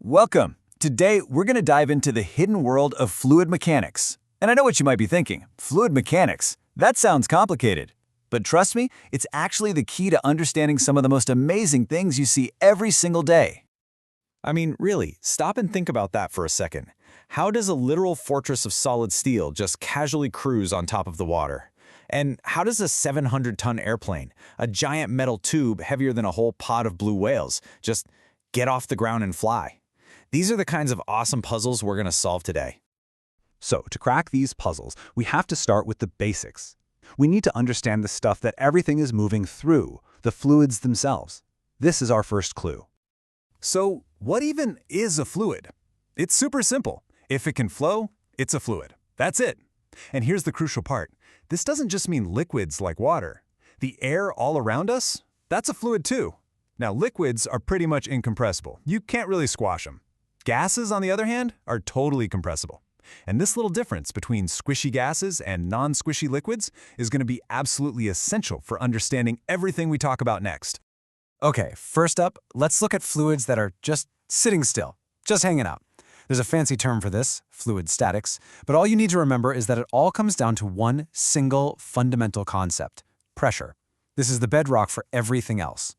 Welcome! Today, we're going to dive into the hidden world of fluid mechanics. And I know what you might be thinking, fluid mechanics? That sounds complicated. But trust me, it's actually the key to understanding some of the most amazing things you see every single day. I mean, really, stop and think about that for a second. How does a literal fortress of solid steel just casually cruise on top of the water? And how does a 700-ton airplane, a giant metal tube heavier than a whole pod of blue whales, just get off the ground and fly? These are the kinds of awesome puzzles we're going to solve today. So, to crack these puzzles, we have to start with the basics. We need to understand the stuff that everything is moving through, the fluids themselves. This is our first clue. So, what even is a fluid? It's super simple. If it can flow, it's a fluid. That's it. And here's the crucial part. This doesn't just mean liquids like water. The air all around us, that's a fluid too. Now, liquids are pretty much incompressible. You can't really squash them. Gases, on the other hand, are totally compressible. And this little difference between squishy gases and non-squishy liquids is going to be absolutely essential for understanding everything we talk about next. Okay, first up, let's look at fluids that are just sitting still, just hanging out. There's a fancy term for this, fluid statics, but all you need to remember is that it all comes down to one single fundamental concept: pressure. This is the bedrock for everything else.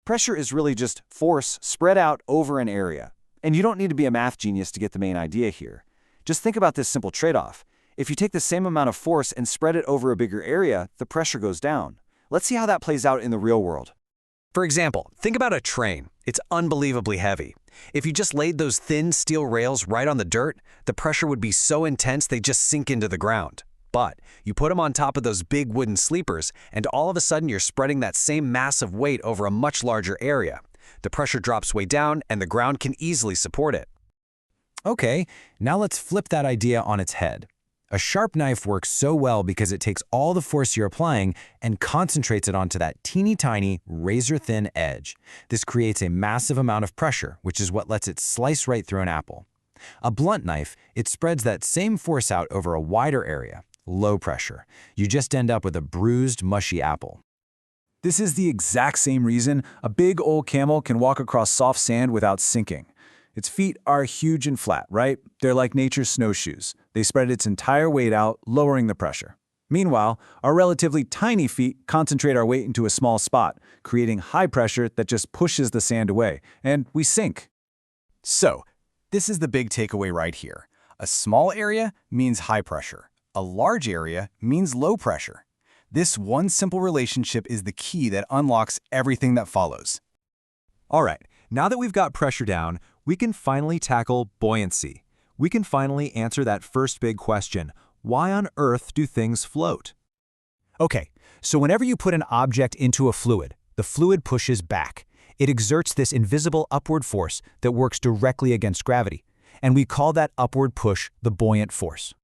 Pressure is really just force spread out over an area. And you don't need to be a math genius to get the main idea here. Just think about this simple trade-off. If you take the same amount of force and spread it over a bigger area, the pressure goes down. Let's see how that plays out in the real world. For example, think about a train. It's unbelievably heavy. If you just laid those thin steel rails right on the dirt, the pressure would be so intense they'd just sink into the ground. But you put them on top of those big wooden sleepers, and all of a sudden you're spreading that same massive weight over a much larger area. The pressure drops way down, and the ground can easily support it. Okay, now let's flip that idea on its head. A sharp knife works so well because it takes all the force you're applying and concentrates it onto that teeny tiny, razor-thin edge. This creates a massive amount of pressure, which is what lets it slice right through an apple. A blunt knife, it spreads that same force out over a wider area, low pressure. You just end up with a bruised, mushy apple. This is the exact same reason a big old camel can walk across soft sand without sinking. Its feet are huge and flat, right? They're like nature's snowshoes. They spread its entire weight out, lowering the pressure. Meanwhile, our relatively tiny feet concentrate our weight into a small spot, creating high pressure that just pushes the sand away, and we sink. So, this is the big takeaway right here. A small area means high pressure. A large area means low pressure. This one simple relationship is the key that unlocks everything that follows. All right, now that we've got pressure down, we can finally tackle buoyancy. We can finally answer that first big question: why on earth do things float? Okay, so whenever you put an object into a fluid, the fluid pushes back. It exerts this invisible upward force that works directly against gravity, and we call that upward push the buoyant force.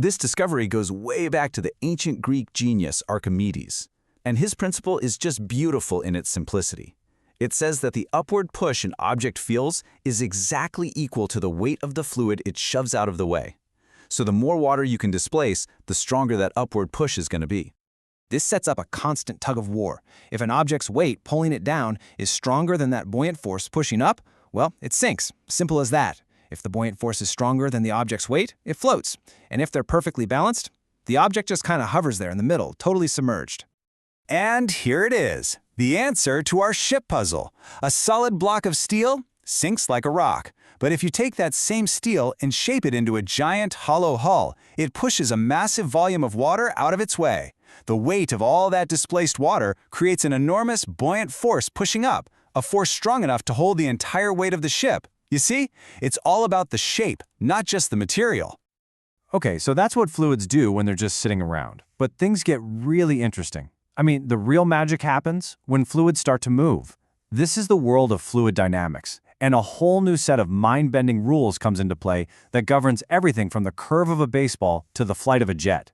This discovery goes way back to the ancient Greek genius Archimedes, and his principle is just beautiful in its simplicity. It says that the upward push an object feels is exactly equal to the weight of the fluid it shoves out of the way. So the more water you can displace, the stronger that upward push is going to be. This sets up a constant tug of war. If an object's weight pulling it down is stronger than that buoyant force pushing up, well, it sinks. Simple as that. If the buoyant force is stronger than the object's weight, it floats. And if they're perfectly balanced, the object just kind of hovers there in the middle, totally submerged. And here it is, the answer to our ship puzzle. A solid block of steel sinks like a rock. But if you take that same steel and shape it into a giant hollow hull, it pushes a massive volume of water out of its way. The weight of all that displaced water creates an enormous buoyant force pushing up, a force strong enough to hold the entire weight of the ship. You see, it's all about the shape, not just the material. Okay, so that's what fluids do when they're just sitting around. But things get really interesting. I mean, the real magic happens when fluids start to move. This is the world of fluid dynamics, and a whole new set of mind-bending rules comes into play that governs everything from the curve of a baseball to the flight of a jet.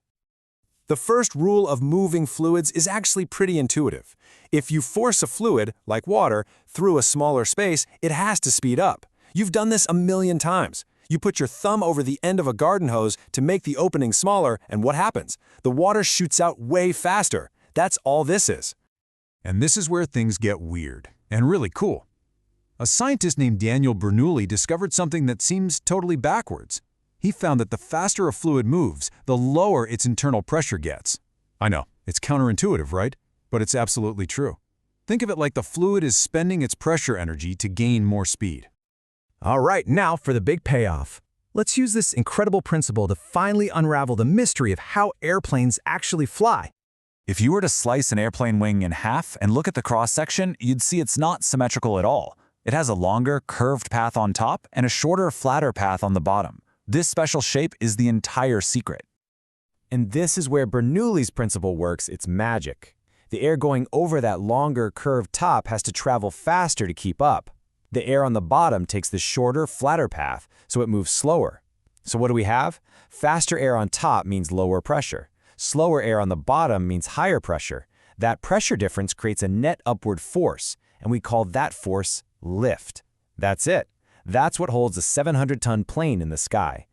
The first rule of moving fluids is actually pretty intuitive. If you force a fluid, like water, through a smaller space, it has to speed up. You've done this a million times. You put your thumb over the end of a garden hose to make the opening smaller, and what happens? The water shoots out way faster. That's all this is. And this is where things get weird and really cool. A scientist named Daniel Bernoulli discovered something that seems totally backwards. He found that the faster a fluid moves, the lower its internal pressure gets. I know, it's counterintuitive, right? But it's absolutely true. Think of it like the fluid is spending its pressure energy to gain more speed. All right, now for the big payoff. Let's use this incredible principle to finally unravel the mystery of how airplanes actually fly. If you were to slice an airplane wing in half and look at the cross-section, you'd see it's not symmetrical at all. It has a longer, curved path on top and a shorter, flatter path on the bottom. This special shape is the entire secret. And this is where Bernoulli's principle works its magic. The air going over that longer, curved top has to travel faster to keep up. The air on the bottom takes the shorter, flatter path, so it moves slower. So what do we have? Faster air on top means lower pressure. Slower air on the bottom means higher pressure. That pressure difference creates a net upward force, and we call that force lift. That's it. That's what holds a 700-ton plane in the sky.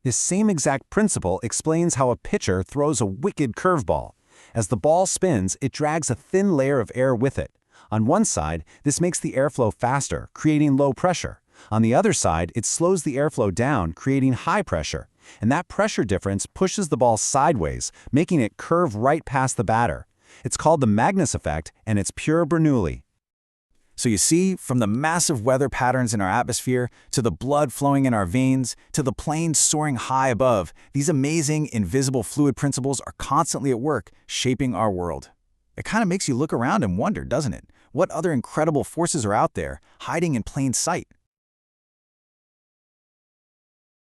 This same exact principle explains how a pitcher throws a wicked curveball. As the ball spins, it drags a thin layer of air with it. On one side, this makes the airflow faster, creating low pressure. On the other side, it slows the airflow down, creating high pressure. And that pressure difference pushes the ball sideways, making it curve right past the batter. It's called the Magnus effect, and it's pure Bernoulli. So you see, from the massive weather patterns in our atmosphere, to the blood flowing in our veins, to the planes soaring high above, these amazing, invisible fluid principles are constantly at work, shaping our world. It kind of makes you look around and wonder, doesn't it? What other incredible forces are out there, hiding in plain sight?